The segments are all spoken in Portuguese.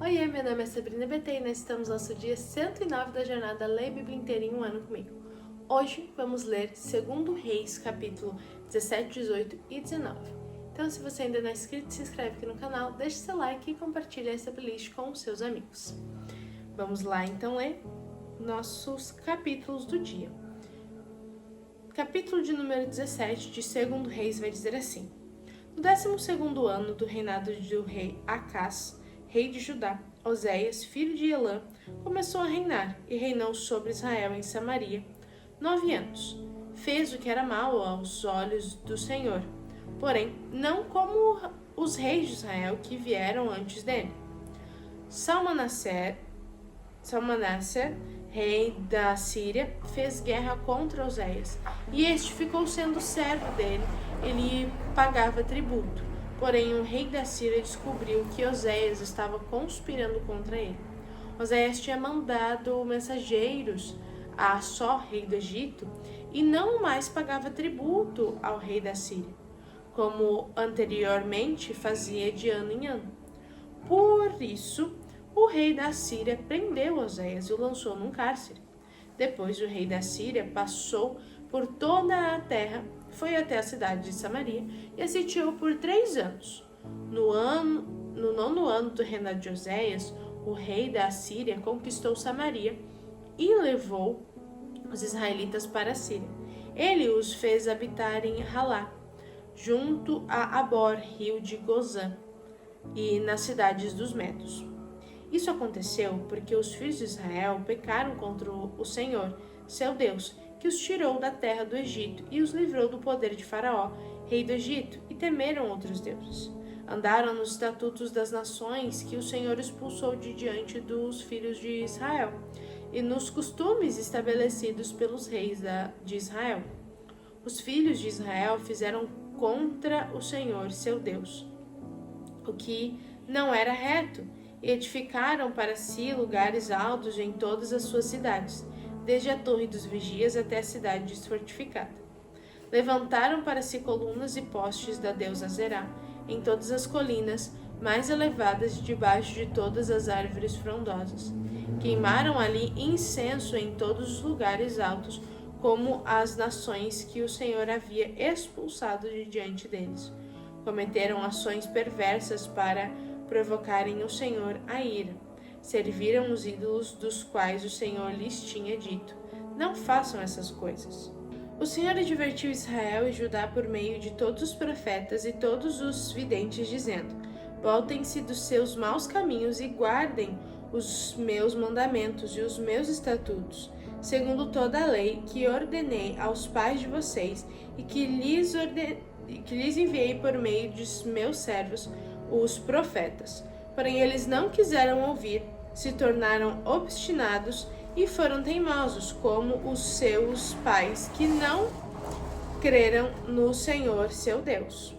Oiê, meu nome é Sabrina BT e nós estamos no nosso dia 109 da jornada Lê a Bíblia inteira em um ano comigo. Hoje vamos ler 2 Reis, capítulo 17, 18 e 19. Então, se você ainda não é inscrito, se inscreve aqui no canal, deixe seu like e compartilhe essa playlist com os seus amigos. Vamos lá, então, ler nossos capítulos do dia. Capítulo de número 17 de 2 Reis vai dizer assim: No 12º ano do reinado do rei Acás, rei de Judá, Oséias, filho de Elã, começou a reinar e reinou sobre Israel em Samaria 9 anos. Fez o que era mau aos olhos do Senhor, porém não como os reis de Israel que vieram antes dele. Salmanassar, rei da Síria, fez guerra contra Oséias, e este ficou sendo servo dele, ele pagava tributo. Porém, o rei da Síria descobriu que Oséias estava conspirando contra ele. Oséias tinha mandado mensageiros a Só, rei do Egito, e não mais pagava tributo ao rei da Síria, como anteriormente fazia de ano em ano. Por isso, o rei da Síria prendeu Oséias e o lançou num cárcere. Depois, o rei da Síria passou por toda a terra, foi até a cidade de Samaria e a sitiou por 3 anos. No 9º ano do reinado de Oséias, o rei da Síria conquistou Samaria e levou os israelitas para a Síria. Ele os fez habitar em Halá, junto a Abor, rio de Gozã, e nas cidades dos Medos. Isso aconteceu porque os filhos de Israel pecaram contra o Senhor, seu Deus, que os tirou da terra do Egito e os livrou do poder de Faraó, rei do Egito, e temeram outros deuses. Andaram nos estatutos das nações que o Senhor expulsou de diante dos filhos de Israel, e nos costumes estabelecidos pelos reis de Israel. Os filhos de Israel fizeram contra o Senhor, seu Deus, o que não era reto, e edificaram para si lugares altos em todas as suas cidades, desde a torre dos vigias até a cidade desfortificada. Levantaram para si colunas e postes da deusa Zerá, em todas as colinas mais elevadas debaixo de todas as árvores frondosas. Queimaram ali incenso em todos os lugares altos, como as nações que o Senhor havia expulsado de diante deles. Cometeram ações perversas para provocarem o Senhor a ira. Serviram os ídolos dos quais o Senhor lhes tinha dito: não façam essas coisas. O Senhor advertiu Israel e Judá por meio de todos os profetas e todos os videntes, dizendo: voltem-se dos seus maus caminhos e guardem os meus mandamentos e os meus estatutos, segundo toda a lei que ordenei aos pais de vocês e que lhes enviei por meio de meus servos, os profetas. Porém, eles não quiseram ouvir, se tornaram obstinados e foram teimosos, como os seus pais, que não creram no Senhor, seu Deus.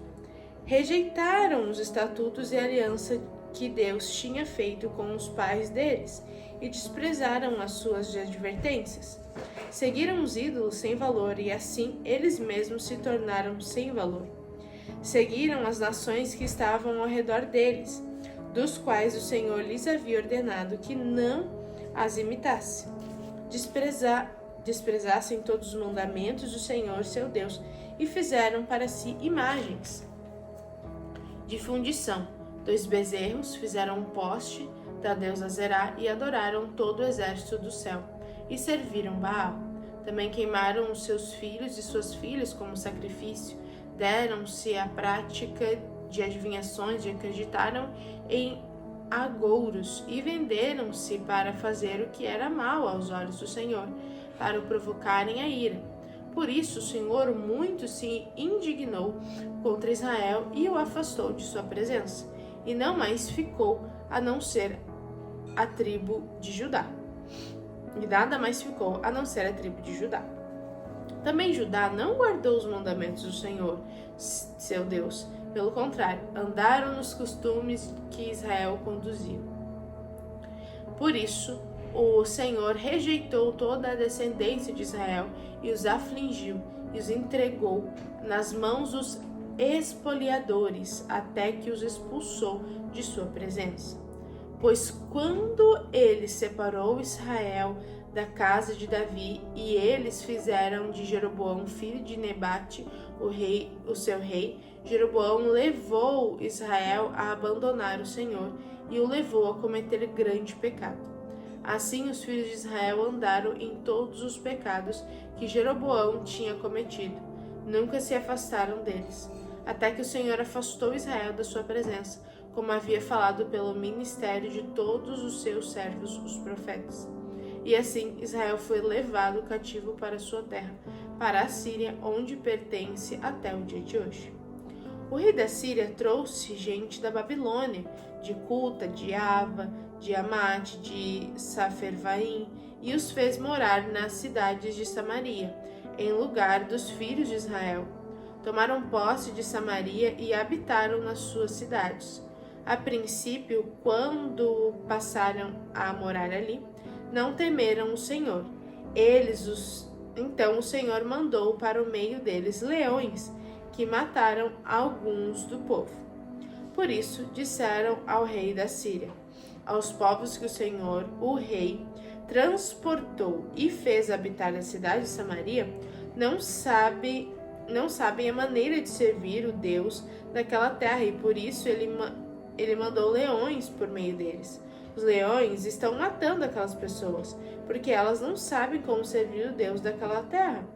Rejeitaram os estatutos e a aliança que Deus tinha feito com os pais deles e desprezaram as suas advertências. Seguiram os ídolos sem valor e assim eles mesmos se tornaram sem valor. Seguiram as nações que estavam ao redor deles, dos quais o Senhor lhes havia ordenado que não as imitasse. Desprezassem todos os mandamentos do Senhor, seu Deus, e fizeram para si imagens de fundição. 2 bezerros, fizeram um poste da deusa Zerá e adoraram todo o exército do céu, e serviram Baal. Também queimaram os seus filhos e suas filhas como sacrifício, deram-se à prática de adivinhações e acreditaram em agouros e venderam-se para fazer o que era mal aos olhos do Senhor, para o provocarem a ira. Por isso o Senhor muito se indignou contra Israel e o afastou de sua presença, e não mais ficou a não ser a tribo de Judá. E nada mais ficou a não ser a tribo de Judá. Também Judá não guardou os mandamentos do Senhor, seu Deus. Pelo contrário, andaram nos costumes que Israel conduziu. Por isso, o Senhor rejeitou toda a descendência de Israel e os afligiu e os entregou nas mãos dos espoliadores, até que os expulsou de sua presença. Pois quando ele separou Israel da casa de Davi, e eles fizeram de Jeroboão, filho de Nebate, o seu rei, Jeroboão levou Israel a abandonar o Senhor e o levou a cometer grande pecado. Assim os filhos de Israel andaram em todos os pecados que Jeroboão tinha cometido. Nunca se afastaram deles, até que o Senhor afastou Israel da sua presença, como havia falado pelo ministério de todos os seus servos, os profetas. E assim Israel foi levado cativo para sua terra, para a Síria, onde pertence até o dia de hoje. O rei da Síria trouxe gente da Babilônia, de Cuta, de Ava, de Amate, de Safervaim, e os fez morar nas cidades de Samaria, em lugar dos filhos de Israel. Tomaram posse de Samaria e habitaram nas suas cidades. A princípio, quando passaram a morar ali, não temeram o Senhor. Então o Senhor mandou para o meio deles leões, que mataram alguns do povo. Por isso disseram ao rei da Síria, aos povos que o Senhor, o rei, transportou e fez habitar a cidade de Samaria, não sabem a maneira de servir o Deus daquela terra, e por isso ele mandou leões por meio deles. Os leões estão matando aquelas pessoas, porque elas não sabem como servir o Deus daquela terra.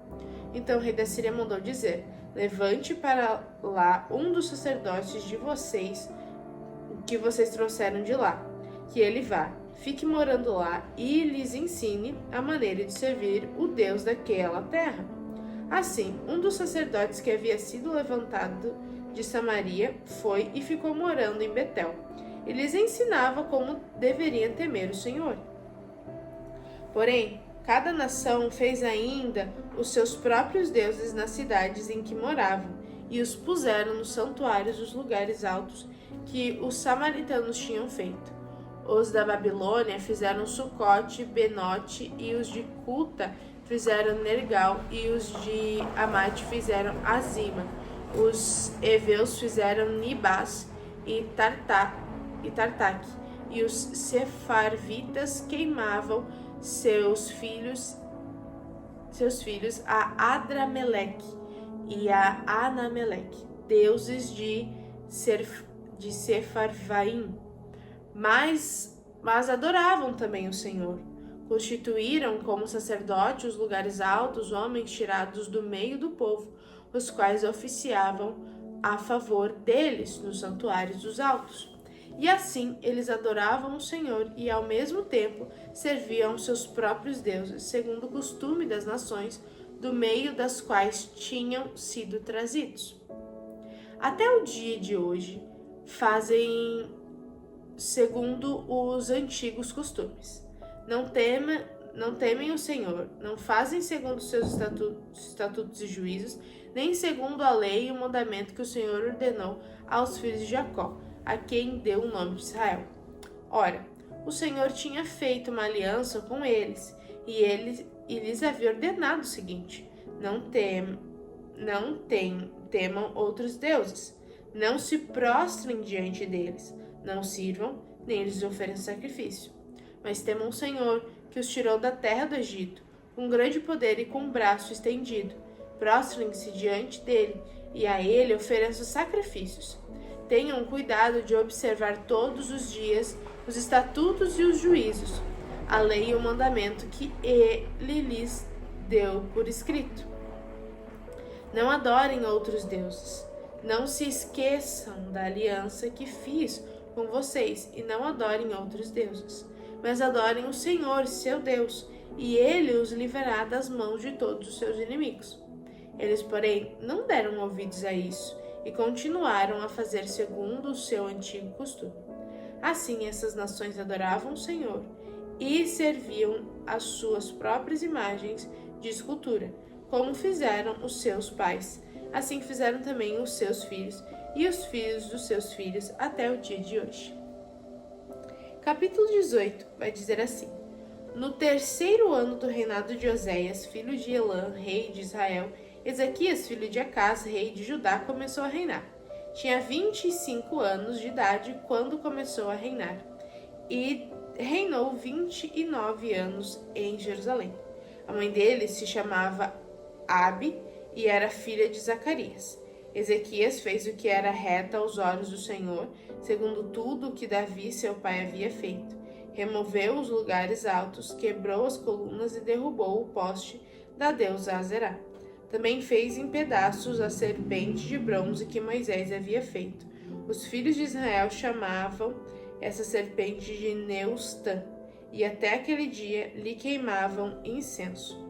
Então o rei da Síria mandou dizer: levante para lá um dos sacerdotes de vocês, que vocês trouxeram de lá, que ele vá, fique morando lá e lhes ensine a maneira de servir o Deus daquela terra. Assim, um dos sacerdotes que havia sido levantado de Samaria foi e ficou morando em Betel. E lhes ensinava como deveriam temer o Senhor. Porém, cada nação fez ainda os seus próprios deuses nas cidades em que moravam, e os puseram nos santuários dos lugares altos que os samaritanos tinham feito. Os da Babilônia fizeram Sucote, Benote, e os de Cuta fizeram Nergal, e os de Amate fizeram Azima. Os heveus fizeram Nibás e Tartaque, e os sefarvitas queimavam seus filhos a Adrameleque e a Anameleque, deuses de Sefarvaim, mas adoravam também o Senhor. Constituíram como sacerdote os lugares altos, homens tirados do meio do povo, os quais oficiavam a favor deles nos santuários dos altos. E assim eles adoravam o Senhor e ao mesmo tempo serviam seus próprios deuses, segundo o costume das nações do meio das quais tinham sido trazidos. Até o dia de hoje fazem segundo os antigos costumes. Não temem o Senhor, não fazem segundo os seus estatutos e juízos, nem segundo a lei e o mandamento que o Senhor ordenou aos filhos de Jacó, a quem deu o nome de Israel. Ora, o Senhor tinha feito uma aliança com eles, e lhes havia ordenado o seguinte: temam outros deuses, não se prostrem diante deles, não sirvam, nem lhes ofereçam sacrifício. Mas temam o Senhor, que os tirou da terra do Egito, com grande poder e com o braço estendido. Prostrem-se diante dele, e a ele ofereçam sacrifícios. Tenham cuidado de observar todos os dias os estatutos e os juízos, a lei e o mandamento que ele lhes deu por escrito. Não adorem outros deuses. Não se esqueçam da aliança que fiz com vocês, e não adorem outros deuses, mas adorem o Senhor, seu Deus, e ele os livrará das mãos de todos os seus inimigos. Eles, porém, não deram ouvidos a isso, e continuaram a fazer segundo o seu antigo costume. Assim, essas nações adoravam o Senhor e serviam as suas próprias imagens de escultura, como fizeram os seus pais. Assim fizeram também os seus filhos e os filhos dos seus filhos até o dia de hoje. Capítulo 18 vai dizer assim: No terceiro ano do reinado de Oséias, filho de Elã, rei de Israel, Ezequias, filho de Acás, rei de Judá, começou a reinar. Tinha 25 anos de idade quando começou a reinar. e reinou 29 anos em Jerusalém. A mãe dele se chamava Abi e era filha de Zacarias. Ezequias fez o que era reto aos olhos do Senhor, segundo tudo o que Davi, seu pai, havia feito. Removeu os lugares altos, quebrou as colunas e derrubou o poste da deusa Azerá. Também fez em pedaços a serpente de bronze que Moisés havia feito. Os filhos de Israel chamavam essa serpente de Neustã, e até aquele dia lhe queimavam incenso.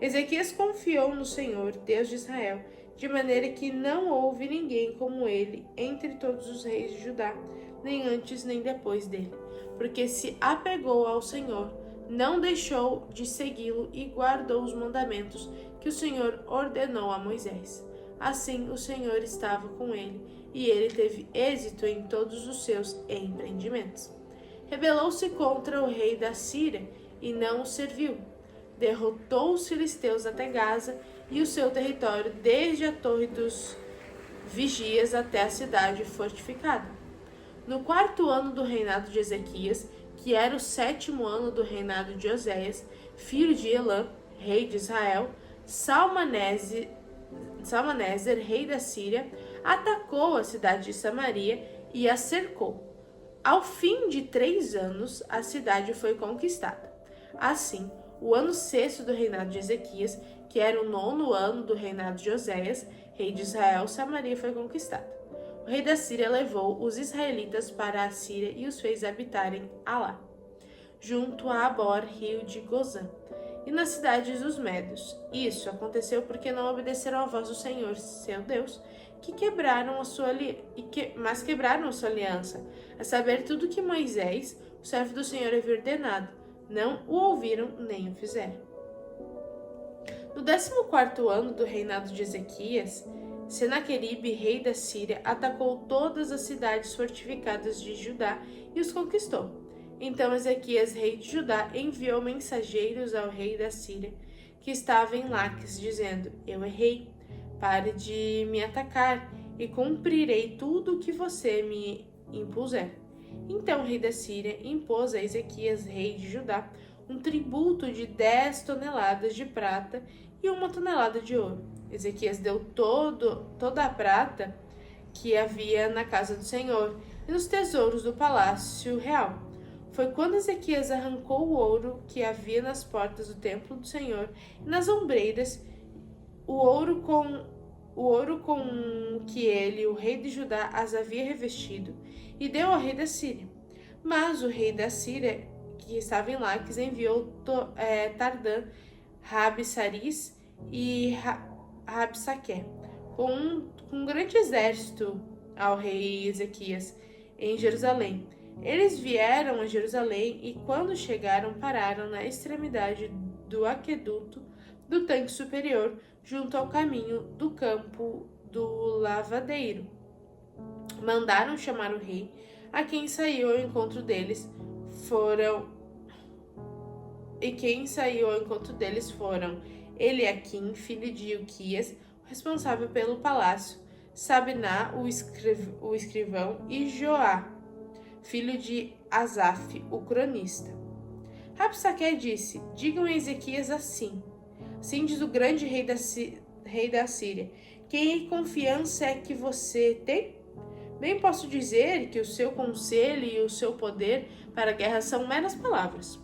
Ezequias confiou no Senhor, Deus de Israel, de maneira que não houve ninguém como ele entre todos os reis de Judá, nem antes nem depois dele, porque se apegou ao Senhor, não deixou de segui-lo e guardou os mandamentos que o Senhor ordenou a Moisés. Assim o Senhor estava com ele, e ele teve êxito em todos os seus empreendimentos. Rebelou-se contra o rei da Síria e não o serviu. Derrotou os filisteus até Gaza e o seu território, desde a torre dos vigias até a cidade fortificada. No 4º ano do reinado de Ezequias, que era o 7º ano do reinado de Oséias, filho de Elã, rei de Israel, Salmaneser, rei da Síria, atacou a cidade de Samaria e a cercou. Ao fim de 3 anos, a cidade foi conquistada. Assim, o ano 6º do reinado de Ezequias, que era o 9º ano do reinado de Oséias, rei de Israel, Samaria foi conquistada. O rei da Síria levou os israelitas para a Síria e os fez habitarem Alá, junto a Abor, rio de Gozã, e nas cidades dos Médios. Isso aconteceu porque não obedeceram à voz do Senhor, seu Deus, quebraram a sua aliança, a saber, tudo que Moisés, o servo do Senhor, havia ordenado. Não o ouviram nem o fizeram. No 14º ano do reinado de Ezequias, Senaqueribe, rei da Síria, atacou todas as cidades fortificadas de Judá e os conquistou. Então Ezequias, rei de Judá, enviou mensageiros ao rei da Síria, que estava em Laques, dizendo: Eu errei, pare de me atacar e cumprirei tudo o que você me impuser. Então o rei da Síria impôs a Ezequias, rei de Judá, um tributo de 10 toneladas de prata e 1 tonelada de ouro. Ezequias deu toda a prata que havia na casa do Senhor e nos tesouros do palácio real. Foi quando Ezequias arrancou o ouro que havia nas portas do templo do Senhor e nas ombreiras, o ouro com que ele, o rei de Judá, as havia revestido, e deu ao rei da Síria. Mas o rei da Síria, que estava em Laques, enviou Tardã, Rabi-Saris e Rabsaqué, com um grande exército ao rei Ezequias em Jerusalém. Eles vieram a Jerusalém e, quando chegaram, pararam na extremidade do aqueduto do tanque superior, junto ao caminho do campo do lavadeiro. Mandaram chamar o rei, a quem saiu ao encontro deles foram Eliaquim, filho de Ilquias, responsável pelo palácio, Sabiná, o escrivão, e Joá, filho de Asaf, o cronista. Rabsaqué disse: Digam a Ezequias assim diz o grande rei da Síria: Que confiança é que você tem? Bem posso dizer que o seu conselho e o seu poder para a guerra são meras palavras.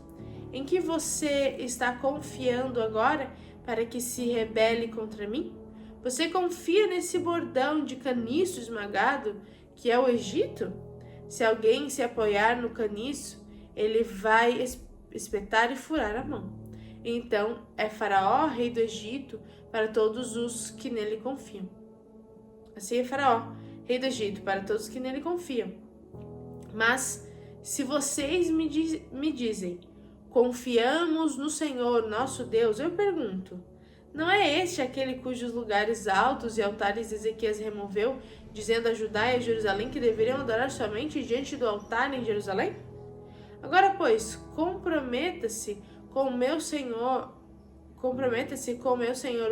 Em que você está confiando agora para que se rebele contra mim? Você confia nesse bordão de caniço esmagado que é o Egito? Se alguém se apoiar no caniço, ele vai espetar e furar a mão. Então é Faraó, rei do Egito, para todos os que nele confiam. Assim é Faraó, rei do Egito, para todos que nele confiam. Mas se vocês me dizem: Confiamos no Senhor, nosso Deus, eu pergunto: Não é este aquele cujos lugares altos e altares Ezequias removeu, dizendo a Judá e a Jerusalém que deveriam adorar somente diante do altar em Jerusalém? Agora, pois, comprometa-se com o meu senhor,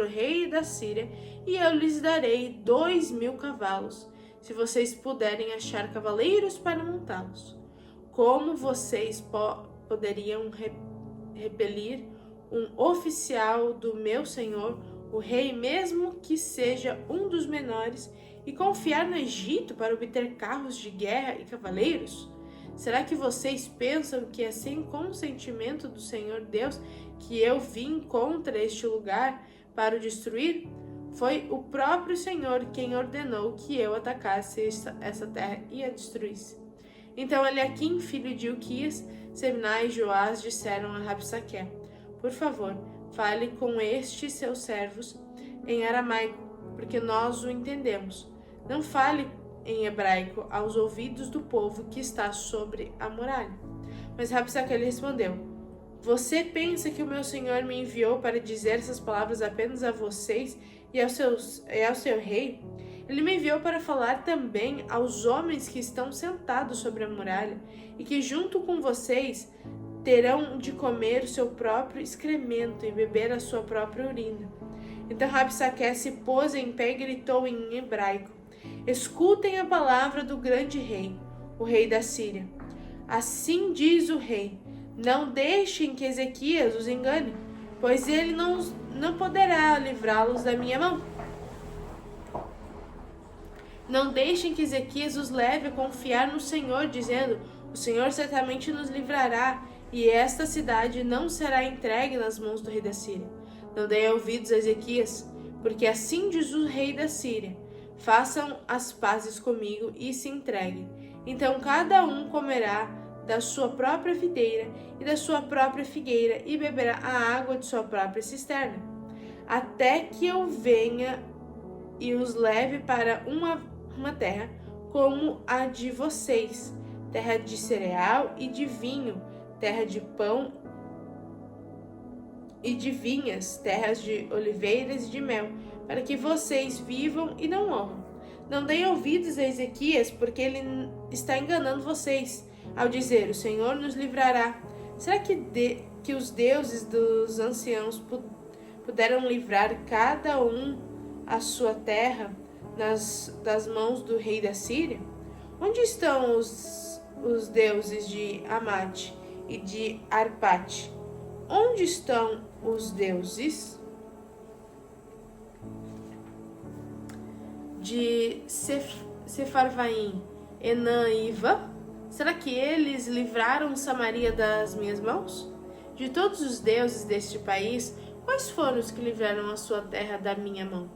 o rei da Síria, e eu lhes darei 2.000 cavalos, se vocês puderem achar cavaleiros para montá-los. como vocês poderiam repelir um oficial do meu senhor, o rei, mesmo que seja um dos menores, e confiar no Egito para obter carros de guerra e cavaleiros? Será que vocês pensam que é sem consentimento do Senhor Deus que eu vim contra este lugar para o destruir? Foi o próprio Senhor quem ordenou que eu atacasse essa terra e a destruísse. Então Eliaquim, filho de Ilquias, Sebna e Joás disseram a Rabsaqué: por favor, fale com estes seus servos em aramaico, porque nós o entendemos. Não fale em hebraico aos ouvidos do povo que está sobre a muralha. Mas Rabsaqué lhe respondeu: você pensa que o meu senhor me enviou para dizer essas palavras apenas a vocês e ao seu rei? Ele me enviou para falar também aos homens que estão sentados sobre a muralha e que junto com vocês terão de comer o seu próprio excremento e beber a sua própria urina. Então Rabsaqué se pôs em pé e gritou em hebraico: escutem a palavra do grande rei, o rei da Síria. Assim diz o rei: não deixem que Ezequias os engane, pois ele não poderá livrá-los da minha mão. Não deixem que Ezequias os leve a confiar no Senhor, dizendo: o Senhor certamente nos livrará, e esta cidade não será entregue nas mãos do rei da Síria. Não deem ouvidos a Ezequias, porque assim diz o rei da Síria: façam as pazes comigo e se entreguem. Então cada um comerá da sua própria videira e da sua própria figueira e beberá a água de sua própria cisterna, até que eu venha e os leve para uma terra como a de vocês, terra de cereal e de vinho, terra de pão e de vinhas, terras de oliveiras e de mel, para que vocês vivam e não morram. Não deem ouvidos a Ezequias, porque ele está enganando vocês, ao dizer: o Senhor nos livrará. Será que os deuses dos anciãos puderam livrar cada um a sua terra das mãos do rei da Síria? Onde estão os deuses de Amate e de Arpate? Onde estão os deuses de Sefarvaim, Enã e Iva? Será que eles livraram Samaria das minhas mãos? De todos os deuses deste país, quais foram os que livraram a sua terra da minha mão?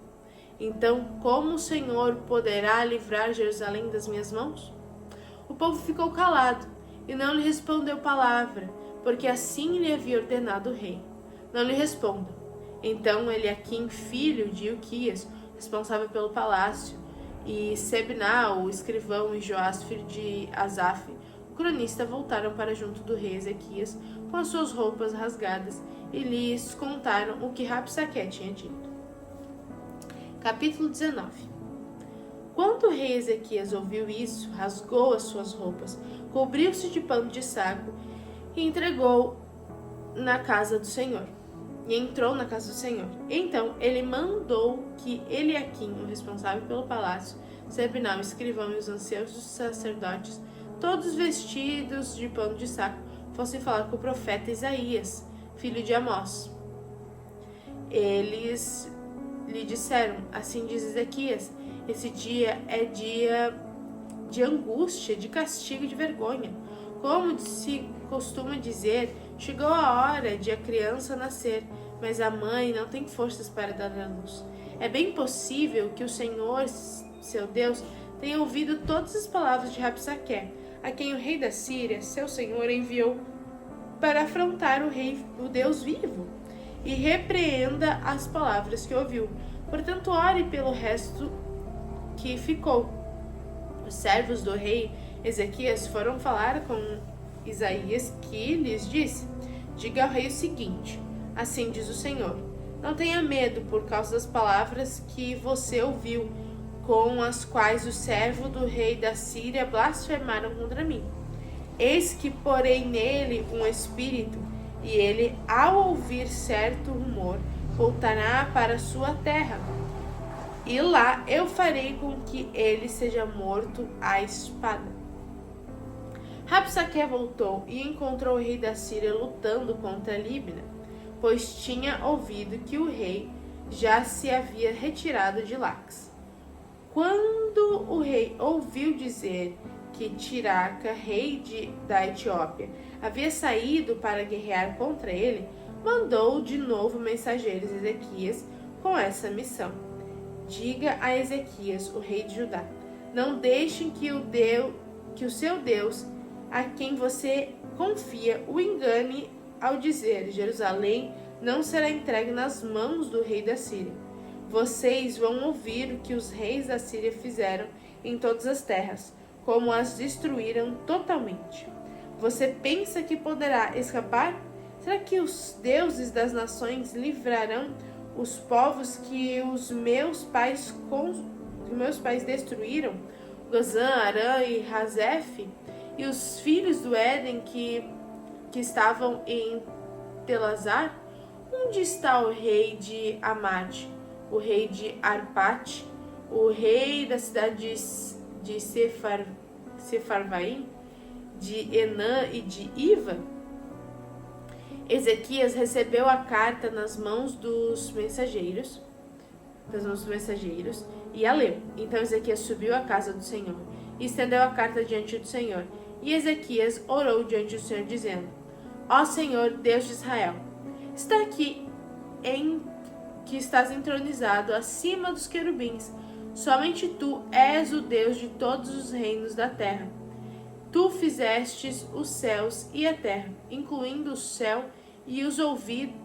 Então, como o Senhor poderá livrar Jerusalém das minhas mãos? O povo ficou calado e não lhe respondeu palavra, porque assim lhe havia ordenado o rei. Não lhe respondam. Então Eliaquim, filho de Ilquias, responsável pelo palácio, e Sebna, o escrivão, e Joás, filho de Asaf, o cronista, voltaram para junto do rei Ezequias com as suas roupas rasgadas e lhes contaram o que Rabsaqué tinha dito. Capítulo 19. Quando o rei Ezequias ouviu isso, rasgou as suas roupas, cobriu-se de pano de saco e entrou na casa do Senhor. Então ele mandou que Eliaquim, o responsável pelo palácio, Sebna, o escrivão, e os anciãos dos sacerdotes, todos vestidos de pano de saco, fossem falar com o profeta Isaías, filho de Amós. Eles lhe disseram: assim diz Ezequias, esse dia é dia de angústia, de castigo e de vergonha. Como se costuma dizer, chegou a hora de a criança nascer, mas a mãe não tem forças para dar à luz. É bem possível que o Senhor, seu Deus, tenha ouvido todas as palavras de Rabsaqué, a quem o rei da Síria, seu senhor, enviou para afrontar o Deus vivo, e repreenda as palavras que ouviu. Portanto, ore pelo resto que ficou. Os servos do rei Ezequias foram falar com Isaías, que lhes disse: diga ao rei o seguinte: assim diz o Senhor, não tenha medo por causa das palavras que você ouviu, com as quais o servo do rei da Síria blasfemaram contra mim. Eis que porei nele um espírito, e ele, ao ouvir certo rumor, voltará para sua terra, e lá eu farei com que ele seja morto à espada. Rabsaque voltou e encontrou o rei da Síria lutando contra Líbina, pois tinha ouvido que o rei já se havia retirado de Laques. Quando o rei ouviu dizer que Tiraca, rei da Etiópia, havia saído para guerrear contra ele, mandou de novo mensageiros a Ezequias com essa missão. Diga a Ezequias, o rei de Judá, não deixem que o seu Deus, a quem você confia, o engane ao dizer: Jerusalém não será entregue nas mãos do rei da Síria. Vocês vão ouvir o que os reis da Síria fizeram em todas as terras, como as destruíram totalmente. Você pensa que poderá escapar? Será que os deuses das nações livrarão os povos que os meus pais destruíram? Gozã, Arã e Razef? E os filhos do Éden que estavam em Telazar? Onde está o rei de Amate, o rei de Arpate, o rei da cidade de Sefarvaim, de Enã e de Iva? Ezequias recebeu a carta nas mãos dos mensageiros, e a leu. Então Ezequias subiu à casa do Senhor e estendeu a carta diante do Senhor. E Ezequias orou diante do Senhor, dizendo: Ó Senhor, Deus de Israel, está aqui que estás entronizado acima dos querubins. Somente tu és o Deus de todos os reinos da terra. Tu fizestes os céus e a terra, incluindo o céu e os ouvidos.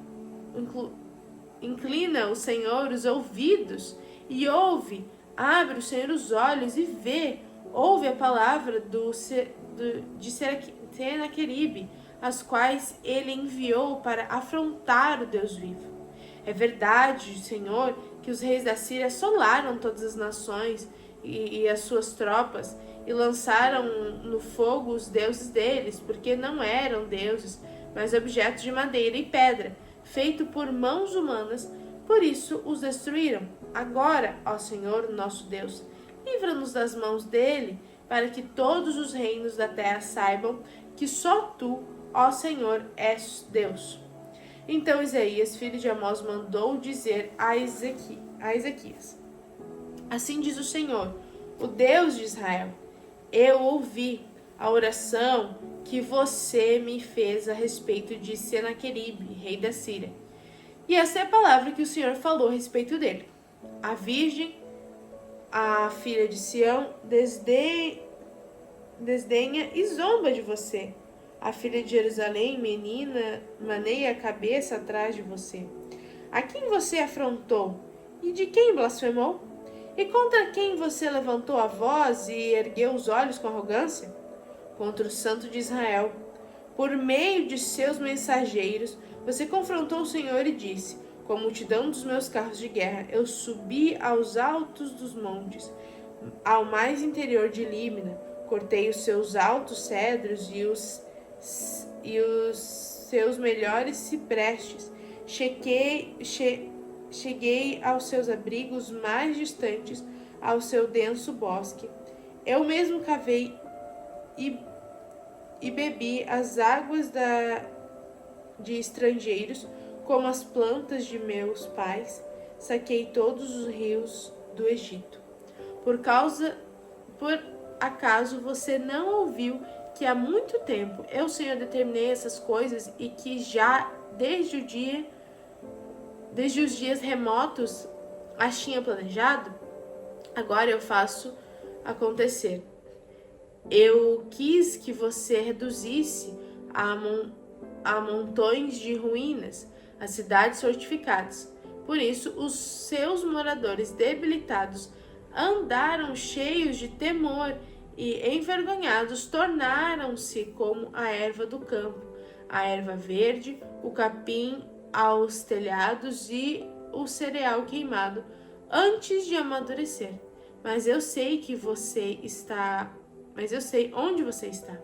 Inclina o Senhor os ouvidos e ouve. Abre o Senhor os olhos e vê. Ouve a palavra de Senaqueribe, as quais ele enviou para afrontar o Deus vivo. É verdade, Senhor, que os reis da Síria assolaram todas as nações e as suas tropas e lançaram no fogo os deuses deles, porque não eram deuses, mas objetos de madeira e pedra, feito por mãos humanas, por isso os destruíram. Agora, ó Senhor, nosso Deus, livra-nos das mãos dele, para que todos os reinos da terra saibam que só tu, ó Senhor, és Deus. Então Isaías, filho de Amós, mandou dizer a Ezequias: Assim diz o Senhor, o Deus de Israel: Eu ouvi a oração que você me fez a respeito de Senaqueribe, rei da Síria. E essa é a palavra que o Senhor falou a respeito dele. A virgem, a filha de Sião, desdenha e zomba de você. A filha de Jerusalém, menina, maneia a cabeça atrás de você. A quem você afrontou? E de quem blasfemou? E contra quem você levantou a voz e ergueu os olhos com arrogância? Contra o Santo de Israel. Por meio de seus mensageiros, você confrontou o Senhor e disse: Com a multidão dos meus carros de guerra, eu subi aos altos dos montes, ao mais interior de Líbina, cortei os seus altos cedros e os seus melhores ciprestes. Cheguei aos seus abrigos mais distantes, ao seu denso bosque. Eu mesmo cavei e bebi as águas de estrangeiros, como as plantas de meus pais. Saquei todos os rios do Egito. Por acaso você não ouviu que há muito tempo eu, Senhor, determinei essas coisas e que já desde os dias remotos as tinha planejado? Agora eu faço acontecer. Eu quis que você reduzisse a montões de ruínas as cidades fortificadas. Por isso, os seus moradores debilitados andaram cheios de temor e envergonhados tornaram-se como a erva do campo, a erva verde, o capim aos telhados e o cereal queimado antes de amadurecer. Mas eu sei onde você está.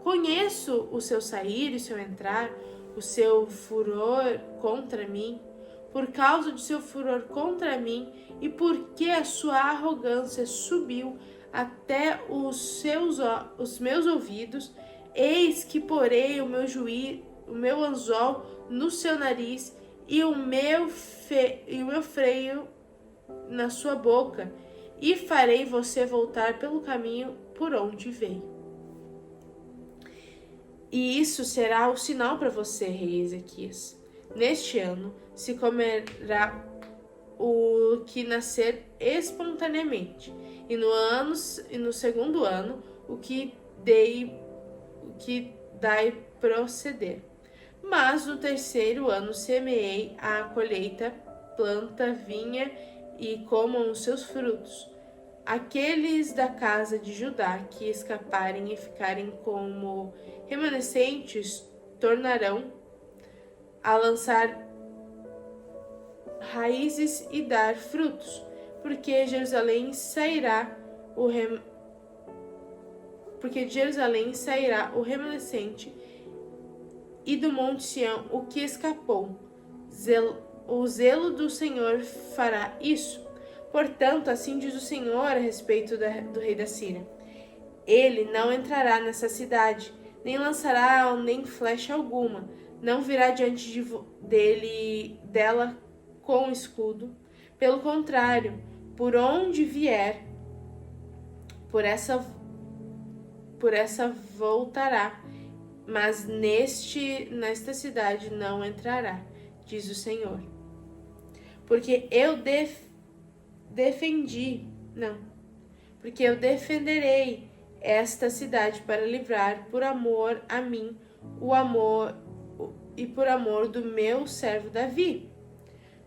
Conheço o seu sair e o seu entrar, o seu furor contra mim. Por causa do seu furor contra mim e porque a sua arrogância subiu até os meus ouvidos, Eis que porei o meu anzol no seu nariz e o meu freio na sua boca, e farei você voltar pelo caminho por onde veio. E isso será o sinal para você, rei Ezequias. Neste ano se comerá o que nascer espontaneamente, e no segundo ano o que dai proceder. Mas no terceiro ano semeei a colheita, planta, vinha e comam os seus frutos. Aqueles da casa de Judá que escaparem e ficarem como remanescentes tornarão a lançar raízes e dar frutos, porque de Jerusalém sairá o remanescente e do monte Sião o que escapou. O zelo do Senhor fará isso. Portanto, assim diz o Senhor a respeito do rei da Síria: ele não entrará nessa cidade, nem lançará nem flecha alguma, não virá diante dela com escudo. Pelo contrário, por onde vier, por essa voltará, mas nesta cidade não entrará, diz o Senhor. Porque eu defenderei esta cidade para livrar por amor a mim e por amor do meu servo Davi.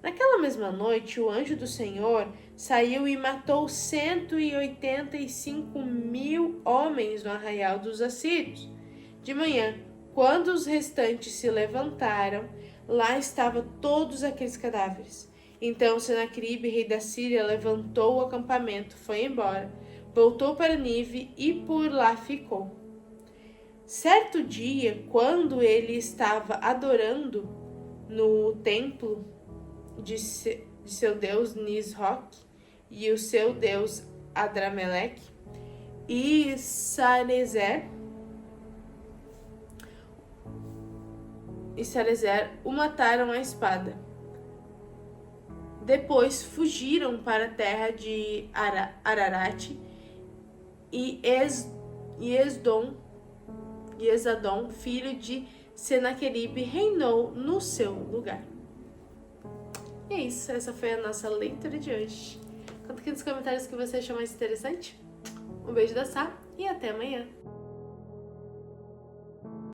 Naquela mesma noite, o anjo do Senhor saiu e matou 185.000 homens no arraial dos assírios. De manhã, quando os restantes se levantaram, lá estavam todos aqueles cadáveres. Então Senaqueribe, rei da Síria, levantou o acampamento, foi embora, voltou para Nínive e por lá ficou. Certo dia, quando ele estava adorando no templo de seu deus Nisroch e o seu deus Adrameleque, e Sarezer o mataram à espada. Depois fugiram para a terra de Ararat, e Esadom, filho de Senaqueribe, reinou no seu lugar. E é isso, essa foi a nossa leitura de hoje. Conta aqui nos comentários o que você achou mais interessante. Um beijo da Sá e até amanhã.